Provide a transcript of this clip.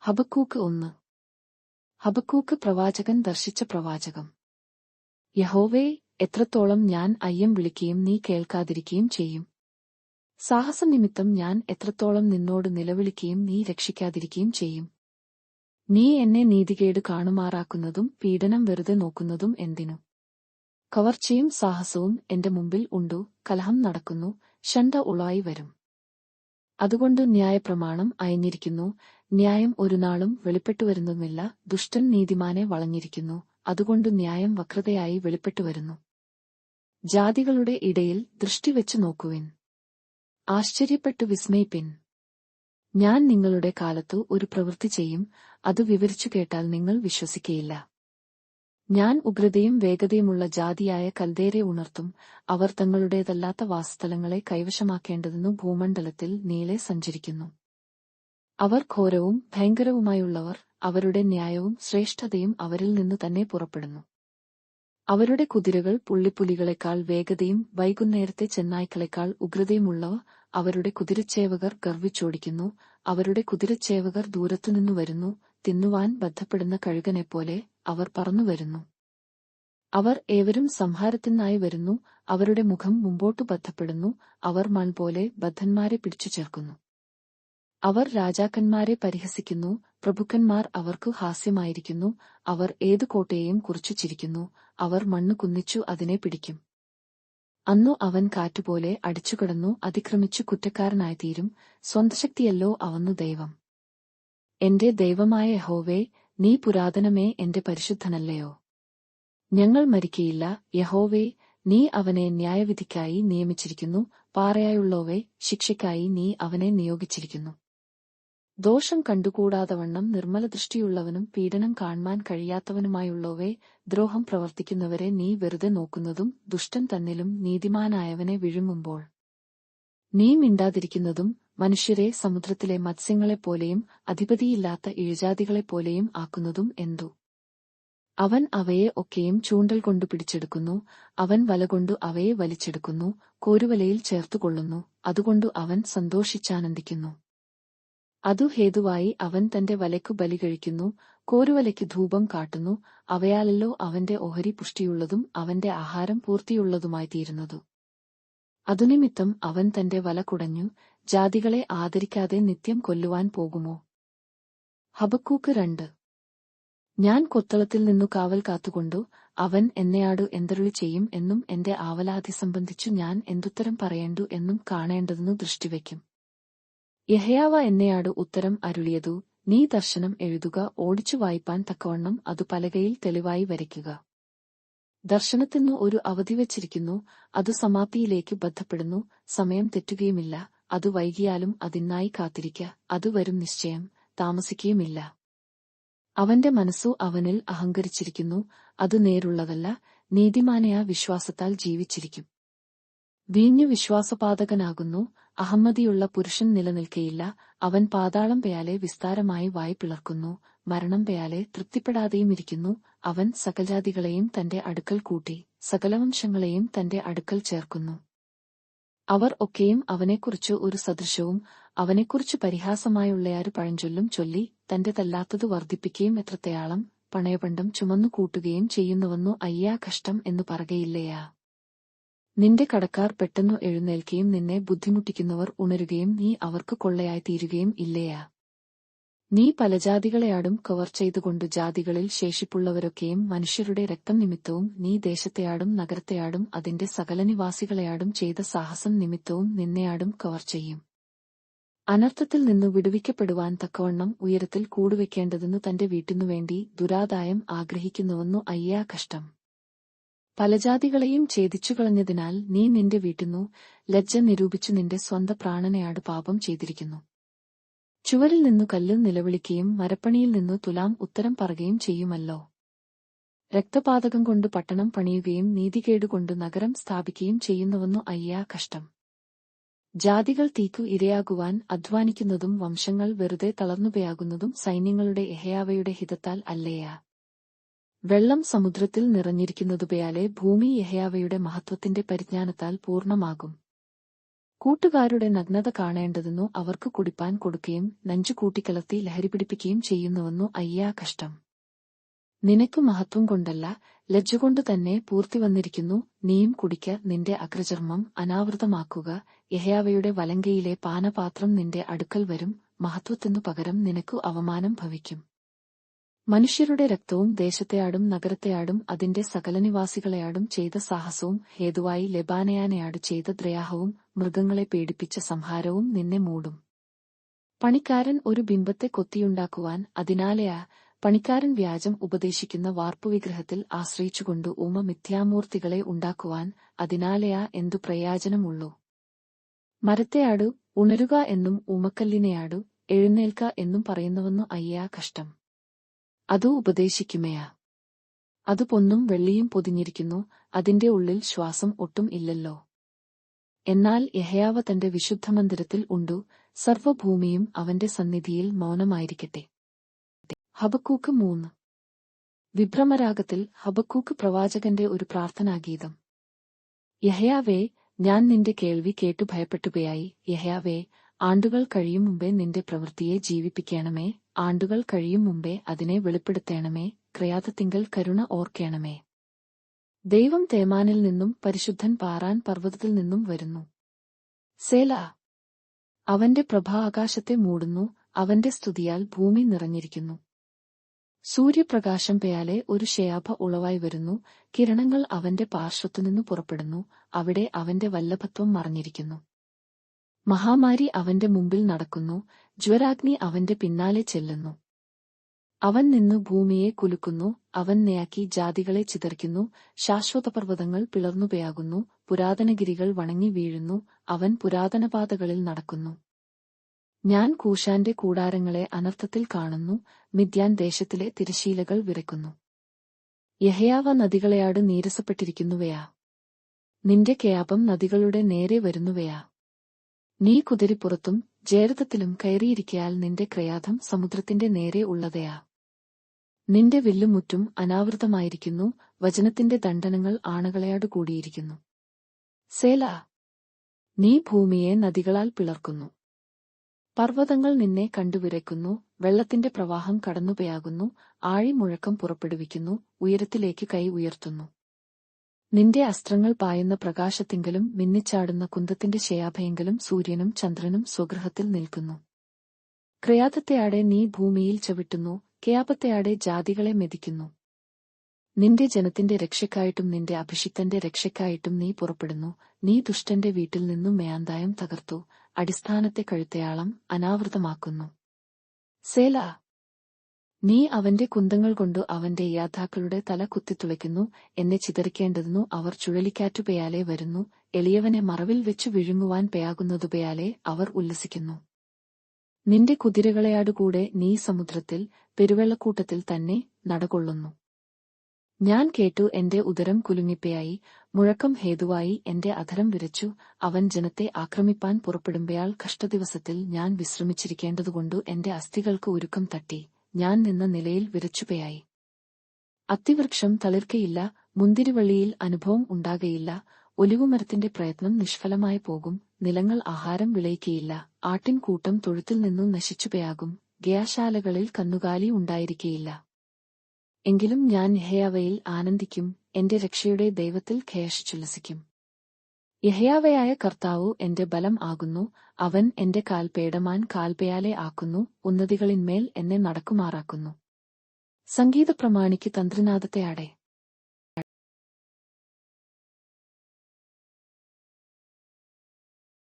Habakkuk 1. Habakkuk പ്രവാചകൻ ദർശിച്ച പ്രവാചകം. യഹോവേ, എത്രത്തോളം ഞാൻ അയ്യം വിളിക്കുകയും നീ കേൾക്കാതിരിക്കുകയും ചെയ്യും. സാഹസനിമിത്തം ഞാൻ എത്രത്തോളം നിന്നോട് നിലവിളിക്കുകയും നീ രക്ഷിക്കാതിരിക്കുകയും ചെയ്യും. നീ എന്നെ നീതികേട് കാണുമാറാക്കുന്നതും പീഡനം വെറുതെ നോക്കുന്നതും എന്തിനു? കവർച്ചയും സാഹസവും എന്റെ മുമ്പിൽ ഉണ്ടു, കലഹം നടക്കുന്നു, ശണ്ഠ ഉളായി വരും. അതുകൊണ്ട് ന്യായപ്രമാണം അയഞ്ഞിരിക്കുന്നു, ന്യായം ഒരുനാളും വെളിപ്പെട്ടുവരുന്നതുമില്ല. ദുഷ്ടൻ നീതിമാനെ വളഞ്ഞിരിക്കുന്നു, അതുകൊണ്ട് ന്യായം വക്രതയായി വെളിപ്പെട്ടുവരുന്നു. ജാതികളുടെ ഇടയിൽ ദൃഷ്ടിവെച്ചു നോക്കുവിൻ, ആശ്ചര്യപ്പെട്ടു വിസ്മയിപ്പിൻ. ഞാൻ നിങ്ങളുടെ കാലത്തു ഒരു പ്രവൃത്തി ചെയ്യും, അത് വിവരിച്ചു കേട്ടാൽ നിങ്ങൾ വിശ്വസിക്കയില്ല. ഞാൻ ഉഗ്രതയും വേഗതയുമുള്ള ജാതിയായ കൽദേരെ ഉണർത്തും. അവർ തങ്ങളുടേതല്ലാത്ത വാസസ്ഥലങ്ങളെ കൈവശമാക്കേണ്ടതെന്നു ഭൂമണ്ഡലത്തിൽ നീളെ സഞ്ചരിക്കുന്നു. അവർ ഘോരവും ഭയങ്കരവുമായുള്ളവർ, അവരുടെ ന്യായവും ശ്രേഷ്ഠതയും അവരിൽ നിന്നു തന്നെ പുറപ്പെടുന്നു. അവരുടെ കുതിരകൾ പുള്ളിപ്പുലികളെക്കാൾ വേഗതയും വൈകുന്നേരത്തെ ചെന്നായ്ക്കളെക്കാൾ ഉഗ്രതയുമുള്ളവ. അവരുടെ കുതിരച്ചേവകർ ഗർവിച്ചോടിക്കുന്നു, അവരുടെ കുതിരച്ചേവകർ ദൂരത്തുനിന്നു വരുന്നു. തിന്നുവാൻ ബദ്ധപ്പെടുന്ന കഴുകനെപ്പോലെ അവർ പറന്നുവരുന്നു. അവർ ഏവരും സംഹാരത്തിനായി വരുന്നു, അവരുടെ മുഖം മുമ്പോട്ടു ബദ്ധപ്പെടുന്നു. അവർ മൺപോലെ ബദ്ധന്മാരെ പിടിച്ചു ചേർക്കുന്നു. അവർ രാജാക്കന്മാരെ പരിഹസിക്കുന്നു, പ്രഭുക്കന്മാർ അവർക്കു ഹാസ്യമായിരിക്കുന്നു. അവർ ഏതു കോട്ടയെയും കുറിച്ചു ചിരിക്കുന്നു, അവർ മണ്ണു കുന്നിച്ചു അതിനെ പിടിക്കും. അന്നു അവൻ കാറ്റുപോലെ അടിച്ചുകിടന്നു അതിക്രമിച്ചു കുറ്റക്കാരനായിത്തീരും. സ്വന്തശക്തിയല്ലോ അവന്നു ദൈവം. എന്റെ ദൈവമായ യഹോവേ, നീ പുരാതനമേ, എന്റെ പരിശുദ്ധനല്ലയോ? ഞങ്ങൾ മരിക്കയില്ല. യഹോവേ, നീ അവനെ ന്യായവിധിക്കായി നിയമിച്ചിരിക്കുന്നു. പാറയായുള്ളോവേ, ശിക്ഷയ്ക്കായി നീ അവനെ നിയോഗിച്ചിരിക്കുന്നു. ദോഷം കണ്ടുകൂടാതവണ്ണം നിർമ്മലദൃഷ്ടിയുള്ളവനും പീഡനം കാൺമാൻ കഴിയാത്തവനുമായുള്ളോവേ, ദ്രോഹം പ്രവർത്തിക്കുന്നവരെ നീ വെറുതെ നോക്കുന്നതും ദുഷ്ടൻ തന്നിലും നീതിമാനായവനെ വിഴുങ്ങുമ്പോൾ നീ മിണ്ടാതിരിക്കുന്നതും മനുഷ്യരെ സമുദ്രത്തിലെ മത്സ്യങ്ങളെപ്പോലെയും അധിപതിയില്ലാത്ത ഇഴജാതികളെപ്പോലെയും ആക്കുന്നതും എന്തു? അവൻ അവയെ ഒക്കെയും ചൂണ്ടൽ കൊണ്ടു പിടിച്ചെടുക്കുന്നു, അവൻ വലകൊണ്ടു അവയെ വലിച്ചെടുക്കുന്നു, കോരുവലയിൽ ചേർത്തുകൊള്ളുന്നു. അതുകൊണ്ടു അവൻ സന്തോഷിച്ചാനന്ദിക്കുന്നു. അതു ഹേതുവായി അവൻ തന്റെ വലയ്ക്കു ബലി കഴിക്കുന്നു, കോരുവലയ്ക്കു ധൂപം കാട്ടുന്നു. അവയാലല്ലോ അവന്റെ ഓഹരി പുഷ്ടിയുള്ളതും അവന്റെ ആഹാരം പൂർത്തിയുള്ളതുമായിത്തീരുന്നതു. അതുനിമിത്തം അവൻ തന്റെ വല കുടഞ്ഞു. ജാതികളെ ആദരിക്കാതെ നിത്യം കൊല്ലുവാൻ പോകുമോ? ഹബക്കൂക്ക് 2. ഞാൻ കൊത്തളത്തിൽ നിന്നു കാവൽ കാത്തുകൊണ്ടു, അവൻ എന്നെയാടു എന്തരുളി ചെയ്യും എന്നും എന്റെ ആവലാതി സംബന്ധിച്ചു ഞാൻ എന്തുത്തരം പറയേണ്ടു എന്നും കാണേണ്ടതെന്നു ദൃഷ്ടിവയ്ക്കും. യഹയാവ എന്നെയാടു ഉത്തരം അരുളിയതു, നീ ദർശനം എഴുതുക, ഓടിച്ചു വായിപ്പാൻ തക്കവണ്ണം അതു പലകയിൽ തെളിവായി വരയ്ക്കുക. ദർശനത്തിനു ഒരു അവധി വച്ചിരിക്കുന്നു, അതു സമാപ്തിയിലേക്കു ബദ്ധപ്പെടുന്നു. സമയം തെറ്റുകയുമില്ല, അതു വൈകിയാലും അതിനായി കാത്തിരിക്ക. അതു വരും നിശ്ചയം, താമസിക്കുകയുമില്ല. അവന്റെ മനസ്സു അവനിൽ അഹങ്കരിച്ചിരിക്കുന്നു, അതു നേരുള്ളതല്ല. നീതിമാനെയ വിശ്വാസത്താൽ ജീവിച്ചിരിക്കും. വീഞ്ഞു വിശ്വാസപാതകനാകുന്നു, അഹമ്മതിയുള്ള പുരുഷൻ നിലനിൽക്കയില്ല. അവൻ പാതാളം പെയാലെ വിസ്താരമായി വായ് പിളർക്കുന്നു, മരണം പെയാലെ തൃപ്തിപ്പെടാതെയുമിരിക്കുന്നു. അവൻ സകലജാതികളെയും തന്റെ അടുക്കൽ കൂട്ടി, സകലവംശങ്ങളെയും തന്റെ അടുക്കൽ ചേർക്കുന്നു. അവർ ഒക്കെയും അവനെക്കുറിച്ച് ഒരു സദൃശവും അവനെക്കുറിച്ച് പരിഹാസമായുള്ളയാരു പഴഞ്ചൊല്ലും ചൊല്ലി, തന്റെതല്ലാത്തതു വർദ്ധിപ്പിക്കുകയും എത്രത്തയാളം പണയപണ്ടം ചുമന്നു കൂട്ടുകയും ചെയ്യുന്നുവെന്നു അയ്യാ കഷ്ടം എന്നു പറകയില്ലയാ? നിന്റെ കടക്കാർ പെട്ടെന്നു എഴുന്നേൽക്കുകയും നിന്നെ ബുദ്ധിമുട്ടിക്കുന്നവർ ഉണരുകയും നീ അവർക്ക് കൊള്ളയായി തീരുകയും ഇല്ലയാ? നീ പല ജാതികളെയാടും കവർ ചെയ്തുകൊണ്ടു ജാതികളിൽ ശേഷിപ്പുള്ളവരൊക്കെയും മനുഷ്യരുടെ രക്തം നിമിത്തവും നീ ദേശത്തെയാടും നഗരത്തെയാടും അതിന്റെ സകലനിവാസികളെയാടും ചെയ്ത സാഹസം നിമിത്തവും നിന്നെയാടും കവർ ചെയ്യും. അനർത്ഥത്തിൽ നിന്നു വിടുവിക്കപ്പെടുവാൻ തക്കവണ്ണം ഉയരത്തിൽ കൂടുവെക്കേണ്ടതെന്നു തന്റെ വീട്ടിനുവേണ്ടി ദുരാദായം ആഗ്രഹിക്കുന്നുവെന്നു അയ്യാ കഷ്ടം. പല ജാതികളെയും ഛേദിച്ചുകളഞ്ഞതിനാൽ നീ നിന്റെ വീട്ടിന്നു ലജ്ജ നിരൂപിച്ചു നിന്റെ സ്വന്ത പ്രാണനെയാട് പാപം ചെയ്തിരിക്കുന്നു. ചുവരിൽ നിന്നു കല്ലിൽ നിലവിളിക്കുകയും മരപ്പണിയിൽ നിന്നു തുലാം ഉത്തരം പറയുകയും ചെയ്യുമല്ലോ. രക്തപാതകം കൊണ്ട് പട്ടണം പണിയുകയും നീതികേടുകൊണ്ടു നഗരം സ്ഥാപിക്കുകയും ചെയ്യുന്നുവെന്നു അയ്യാ കഷ്ടം. ജാതികൾ തീക്കു ഇരയാകുവാൻ അധ്വാനിക്കുന്നതും വംശങ്ങൾ വെറുതെ തളർന്നുപയാകുന്നതും സൈന്യങ്ങളുടെ യഹയാവയുടെ ഹിതത്താൽ അല്ലയാ? വെള്ളം സമുദ്രത്തിൽ നിറഞ്ഞിരിക്കുന്നതുപയാലെ ഭൂമി യഹയാവയുടെ മഹത്വത്തിന്റെ പരിജ്ഞാനത്താൽ പൂർണ്ണമാകും. കൂട്ടുകാരുടെ നഗ്നത കാണേണ്ടതെന്നു അവർക്ക് കുടിപ്പാൻ കൊടുക്കുകയും നഞ്ചു കൂട്ടിക്കലർത്തി ലഹരി പിടിപ്പിക്കുകയും ചെയ്യുന്നുവെന്നു അയ്യാ കഷ്ടം. നിനക്കു മഹത്വം കൊണ്ടല്ല, ലജ്ജകൊണ്ടു തന്നെ പൂർത്തി വന്നിരിക്കുന്നു. നീയും കുടിക്ക, നിന്റെ അഗ്രചർമ്മം അനാവൃതമാക്കുക. യഹോവയുടെ വലങ്കയിലെ പാനപാത്രം നിന്റെ അടുക്കൽ വരും. മഹത്വത്തിനു പകരം നിനക്കു അവമാനം ഭവിക്കും. മനുഷ്യരുടെ രക്തവും ദേശത്തെയാടും നഗരത്തെയാടും അതിന്റെ സകലനിവാസികളെയാടും ചെയ്ത സാഹസവും ഹേതുവായി ലെബാനയാനെയാടു ചെയ്ത ദ്രയാഹവും മൃഗങ്ങളെ പേടിപ്പിച്ച സംഹാരവും നിന്നെ മൂടും. പണിക്കാരൻ ഒരു ബിംബത്തെ കൊത്തിയുണ്ടാക്കുവാൻ, അതിനാലെയാ പണിക്കാരൻ വ്യാജം ഉപദേശിക്കുന്ന വാർപ്പുവിഗ്രഹത്തിൽ ആശ്രയിച്ചുകൊണ്ടു മിഥ്യാമൂർത്തികളെ ഉണ്ടാക്കുവാൻ, അതിനാലെയാ എന്തു പ്രയോജനമുള്ളൂ. മരത്തെയാടു ഉണരുക എന്നും ഊമക്കല്ലിനെയാടു എഴുന്നേൽക്ക എന്നും പറയുന്നവന്നു അയ്യാ കഷ്ടം. അതു ഉപദേശിക്കുമയാ? അതു പൊന്നും വെള്ളിയും പൊതിഞ്ഞിരിക്കുന്നു, അതിന്റെ ഉള്ളിൽ ശ്വാസം ഒട്ടും ഇല്ലല്ലോ. എന്നാൽ യഹോവ തന്റെ വിശുദ്ധമന്ദിരത്തിൽ ഉണ്ടു, സർവ്വഭൂമിയും അവന്റെ സന്നിധിയിൽ മൗനമായിരിക്കട്ടെ. ഹബക്കൂക്ക് 3. വിഭ്രമരാഗത്തിൽ ഹബക്കൂക്ക് പ്രവാചകന്റെ ഒരു പ്രാർത്ഥനാഗീതം. യഹോവേ, ഞാൻ നിന്റെ കേൾവി കേട്ടു ഭയപ്പെട്ടുകയായി. യഹോവേ, ആണ്ടുകൾ കഴിയും മുമ്പേ നിന്റെ പ്രവൃത്തിയെ ജീവിപ്പിക്കണമേ. ആണ്ടുകൾ കഴിയും മുമ്പേ അതിനെ വെളിപ്പെടുത്തേണമേ. ക്രയാതത്തിങ്കൽ കരുണ ഓർക്കേണമേ. ദൈവം തേമാനിൽ നിന്നും പരിശുദ്ധൻ പാറാൻ പർവ്വതത്തിൽ നിന്നും വരുന്നു. സേലാ. അവന്റെ പ്രഭ ആകാശത്തെ മൂടുന്നു, അവന്റെ സ്തുതിയാൽ ഭൂമി നിറഞ്ഞിരിക്കുന്നു. സൂര്യപ്രകാശം പെയാലെ ഒരു ശയാഭ ഉളവായി വരുന്നു. കിരണങ്ങൾ അവന്റെ പാർശ്വത്തുനിന്നു പുറപ്പെടുന്നു, അവിടെ അവന്റെ വല്ലഭത്വം മറഞ്ഞിരിക്കുന്നു. മഹാമാരി അവന്റെ മുമ്പിൽ നടക്കുന്നു, ജ്വരാഗ്നി അവന്റെ പിന്നാലെ ചെല്ലുന്നു. അവൻ നിന്നു ഭൂമിയെ കുലുക്കുന്നു, അവൻ നെയാക്കി ജാതികളെ ചിതറിക്കുന്നു. ശാശ്വതപർവ്വതങ്ങൾ പിളർന്നുപയാകുന്നു, പുരാതനഗിരികൾ വണങ്ങി വീഴുന്നു. അവൻ പുരാതനപാതകളിൽ നടക്കുന്നു. ഞാൻ കൂശാന്റെ കൂടാരങ്ങളെ അനർത്ഥത്തിൽ കാണുന്നു, മിദ്യാൻ ദേശത്തിലെ തിരശീലകൾ വിറയ്ക്കുന്നു. യഹോവ നദികളെയാട് നീരസപ്പെട്ടിരിക്കുന്നുവയാ? നിന്റെ കയാപം നദികളുടെ നേരെ വരുന്നുവയാ? നീ കുതിരിപ്പുറത്തും ജേരതത്തിലും കയറിയിരിക്കയാൽ നിന്റെ ക്രയാധം സമുദ്രത്തിന്റെ നേരെ ഉള്ളതയാ? നിന്റെ വില്ലുമുറ്റും അനാവൃതമായിരിക്കുന്നു, വചനത്തിന്റെ ദണ്ഡനങ്ങൾ ആണകളെയാടു കൂടിയിരിക്കുന്നു. സേലാ. നീ ഭൂമിയെ നദികളാൽ പിളർക്കുന്നു. പർവ്വതങ്ങൾ നിന്നെ കണ്ടുവിറയ്ക്കുന്നു, വെള്ളത്തിന്റെ പ്രവാഹം കടന്നുപയാകുന്നു. ആഴി മുഴക്കം പുറപ്പെടുവിക്കുന്നു, ഉയരത്തിലേക്ക് കൈ ഉയർത്തുന്നു. നിന്റെ അസ്ത്രങ്ങൾ പായുന്ന പ്രകാശത്തിങ്കലും മിന്നിച്ചാടുന്ന കുന്തത്തിന്റെ ശയാഭയെങ്കിലും സൂര്യനും ചന്ദ്രനും സ്വഗൃഹത്തിൽ നിൽക്കുന്നു. ക്രയാതത്തെയാടെ നീ ഭൂമിയിൽ ചവിട്ടുന്നു, കയാപത്തെയാടെ ജാതികളെ മെതിക്കുന്നു. നിന്റെ ജനത്തിന്റെ രക്ഷയ്ക്കായിട്ടും നിന്റെ അഭിഷിക്തന്റെ രക്ഷയ്ക്കായിട്ടും നീ പുറപ്പെടുന്നു. നീ ദുഷ്ടന്റെ വീട്ടിൽ നിന്നും മേയാന്തായം തകർത്തു, അടിസ്ഥാനത്തെ കഴുത്തയാളം അനാവൃതമാക്കുന്നു. സേലാ. നീ അവന്റെ കുന്തങ്ങൾ കൊണ്ടു അവന്റെ യാദ്ധാക്കളുടെ തല കുത്തിത്തുളയ്ക്കുന്നു. എന്നെ ചിതറിക്കേണ്ടതിനു അവർ ചുഴലിക്കാറ്റുപയാലെ വരുന്നു, എളിയവനെ മറവിൽ വെച്ചു വിഴുങ്ങുവാൻ പെയാകുന്നതുപയാലെ അവർ ഉല്ലസിക്കുന്നു. നിന്റെ കുതിരകളെയാടുകൂടെ നീ സമുദ്രത്തിൽ പെരുവെള്ളക്കൂട്ടത്തിൽ തന്നെ നടകൊള്ളുന്നു. ഞാൻ കേട്ടു, എന്റെ ഉദരം കുലുങ്ങിപ്പയായി, മുഴക്കം ഹേതുവായി എന്റെ അധരം വിറച്ചു. അവൻ ജനത്തെ ആക്രമിപ്പാൻ പുറപ്പെടുമ്പയാൾ കഷ്ടദിവസത്തിൽ ഞാൻ വിശ്രമിച്ചിരിക്കേണ്ടതുകൊണ്ടു എന്റെ അസ്ഥികൾക്ക് ഉരുക്കം തട്ടി, ഞാൻ നിന്ന നിലയിൽ വിറച്ചുപയായി. അത്തിവൃക്ഷം തളിർക്കയില്ല, മുന്തിരിവള്ളിയിൽ അനുഭവം ഉണ്ടാകയില്ല. ഒലിവുമരത്തിന്റെ പ്രയത്നം നിഷ്ഫലമായി പോകും, നിലങ്ങൾ ആഹാരം വിളയിക്കയില്ല. ആട്ടിൻകൂട്ടം തൊഴുത്തിൽ നിന്നു നശിച്ചുപയാകും, ഗയാശാലകളിൽ കന്നുകാലി ഉണ്ടായിരിക്കയില്ല. എങ്കിലും ഞാൻ യഹോവയിൽ ആനന്ദിക്കും, എന്റെ രക്ഷയുടെ ദൈവത്തിൽ ഘോഷിച്ചുല്ലസിക്കും. യഹോവയായ കർത്താവു എന്റെ ബലം ആകുന്നു, അവൻ എന്റെ കാൽ പേടമാൻ കാൽപയാലെ ആക്കുന്നു, ഉന്നതികളിന്മേൽ എന്നെ നടക്കുമാറാക്കുന്നു. സംഗീതപ്രമാണിക്ക് തന്ത്രിനാദത്തെയാടെ.